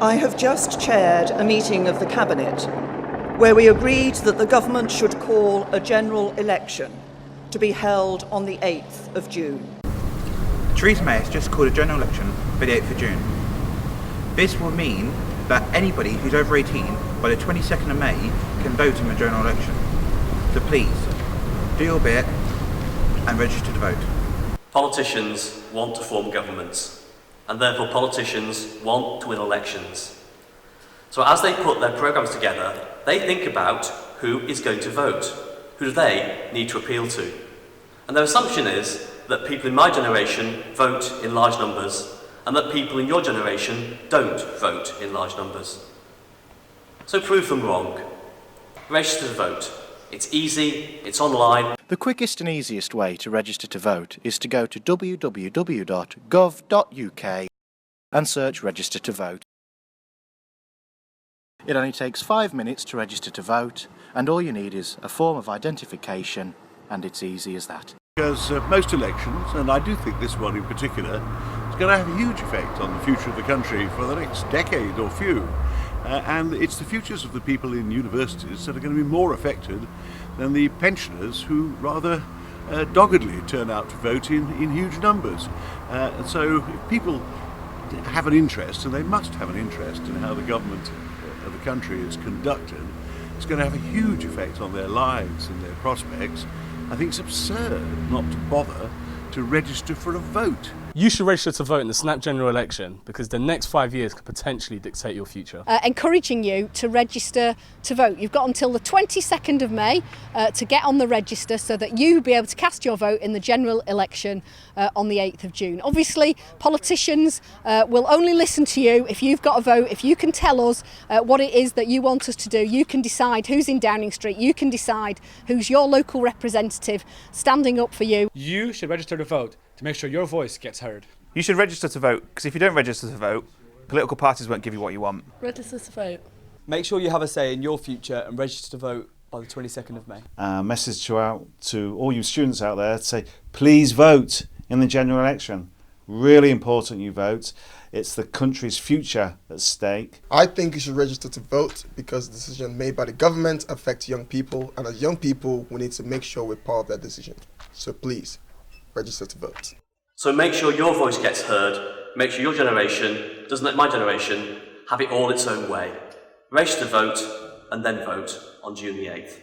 I have just chaired a meeting of the Cabinet where we agreed that the government should call a general election to be held on the 8th of June. Theresa May has just called a general election for the 8th of June. This will mean that anybody who's over 18 by the 22nd of May can vote in the general election. So please, do your bit and register to vote. Politicians want to form governments, and therefore politicians want to win elections. So as they put their programmes together, they think about who is going to vote, who do they need to appeal to. And their assumption is that people in my generation vote in large numbers, and that people in your generation don't vote in large numbers. So prove them wrong. Register to vote. It's easy, it's online. The quickest and easiest way to register to vote is to go to www.gov.uk and search Register to Vote. It only takes 5 minutes to register to vote, and all you need is a form of identification, and it's easy as that. Because most elections, and I do think this one in particular, is going to have a huge effect on the future of the country for the next decade or few. And it's the futures of the people in universities that are going to be more affected than the pensioners who rather doggedly turn out to vote in huge numbers. And so if people have an interest, and they must have an interest in how the government of the country is conducted, it's going to have a huge effect on their lives and their prospects. I think it's absurd not to bother to register for a vote. You should register to vote in the snap general election because the next 5 years could potentially dictate your future. Encouraging you to register to vote. You've got until the 22nd of May to get on the register so that you'll be able to cast your vote in the general election on the 8th of June. Obviously, politicians will only listen to you if you've got a vote. If you can tell us what it is that you want us to do, you can decide who's in Downing Street, you can decide who's your local representative standing up for you. You should register to vote to make sure your voice gets heard. You should register to vote, because if you don't register to vote, political parties won't give you what you want. Register to vote. Make sure you have a say in your future and register to vote by the 22nd of May. Message out to all you students out there to say, please vote in the general election. Really important you vote. It's the country's future at stake. I think you should register to vote because the decision made by the government affects young people, and as young people, we need to make sure we're part of that decision. So please, register to vote. So make sure your voice gets heard, make sure your generation doesn't let my generation have it all its own way. Register to vote and then vote on June the 8th.